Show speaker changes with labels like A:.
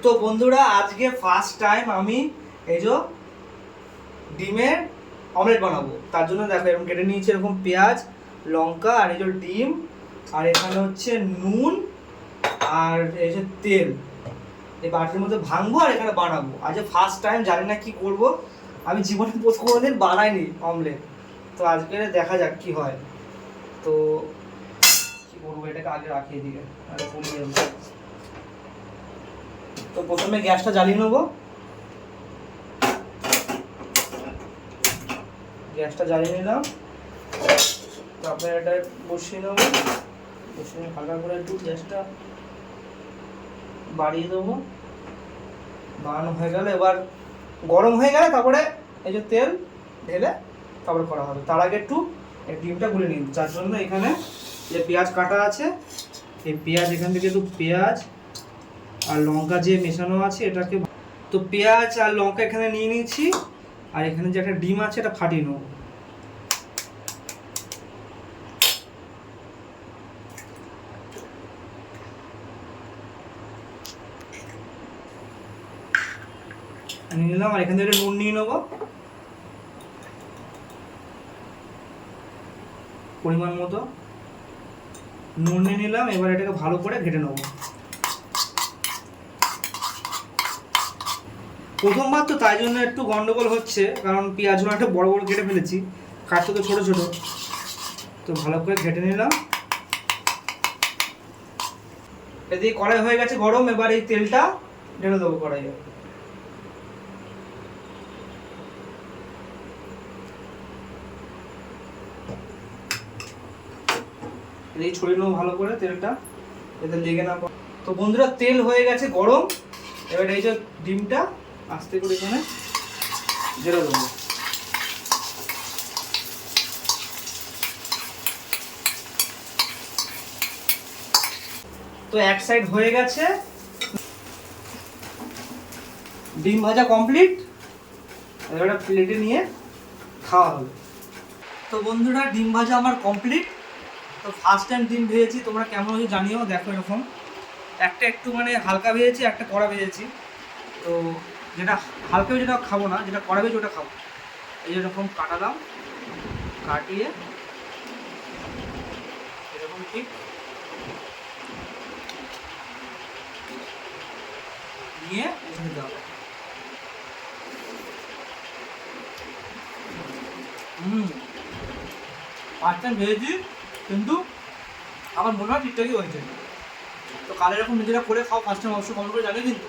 A: তো বন্ধুরা আজকে ফার্স্ট টাইম আমি এই যে ডিমের অমলেট বানাবো। তার জন্য দেখো এরকম কেটে নিয়েছি, এরকম পেঁয়াজ, লঙ্কা আর এই যে ডিম, আর এখানে হচ্ছে নুন আর এই যে তেল। এই বাটির মধ্যে ভাঙবো আর এখানে বানাবো। আজকে ফার্স্ট টাইম, জানি না কি করব, আমি জীবনে কোনোদিন বানাইনি অমলেট। তো আজকে দেখা যাক কি হয়। তো কি করবো, এটাকে আগে রাখিয়ে দিয়ে আর পুড়িয়ে দেবো। তো প্রথমে গ্যাসটা জ্বালিয়ে নেবো। গ্যাসটা জ্বালিয়ে নিলাম, তারপরে এটা বসিয়ে নেবো। বসিয়ে হালকা করে একটু গ্যাসটা বাড়িয়ে দেবো। বানানো হয়ে গেলে, এবার গরম হয়ে গেলে তারপরে এই যে তেল ঢেলে তারপরে করা হবে। তার আগে একটু ডিমটা গুলে নিন, যার জন্য এখানে যে পেঁয়াজ কাটা আছে, এই পেঁয়াজ এখান থেকে একটু পেঁয়াজ আর লঙ্কা যে মেশানো আছে এটাকে, তো পেঁয়াজ আর লঙ্কা এখানে নিয়ে নিয়েছি। আর এখানে যে একটা ডিম আছে এটা ফাটিয়ে নেব। নিয়ে নিলাম, আর এখান থেকে নুন নিয়ে নেবো পরিমাণ মতো। নুন নিয়ে নিলাম, এবার এটাকে ভালো করে ঘেটে নেবো। প্রথমবার তো তাই জন্য একটু গন্ডগোল হচ্ছে, কারণ পেঁয়াজগুলো একটা বড় বড় কেটে ফেলেছি, কাটতে তো ছোটো ছোটো। তো ভালো করে ঘেটে নিলাম। এদিকে কড়াই হয়ে গেছে গরম, এবার এই তেলটা ঢেলে দেবো কড়াইয়ে। এই ছড়িয়ে নেবো ভালো করে তেলটা, যাতে লেগে না পড়ে। তো বন্ধুরা তেল হয়ে গেছে গরম, এবার এই যে ডিমটা আস্তে করে এখানে ঢেলে দেবো। তো এক সাইড হয়ে গেছে, ডিম ভাজা কমপ্লিট। এবার একটা প্লেটে নিয়ে খাওয়া হবে। তো বন্ধুরা ডিম ভাজা আমার কমপ্লিট। তো ফার্স্ট টাইম ডিম ভেজেছি, তোমরা কেমন হয়েছে জানিও। দেখো এরকম একটা একটু মানে হালকা ভেজেছি, একটা কড়া ভেজেছি। তো যেটা হালকা ভেজে যেটা খাবো না, যেটা কড়া ভেজে ওটা খাবো। এই যেরকম কাটালাম, কাটিয়ে এরকম ঠিক নিয়ে এখানে দেওয়া। ফার্স্ট টাইম ভেজেছি, কিন্তু আমার মনে হয় ঠিকঠাকই হয়েছে। তো কাল এরকম নিজেরা করে খাও, ফার্স্ট টাইম অবশ্যই কমেন্ট করে জানিয়ে কিন্তু।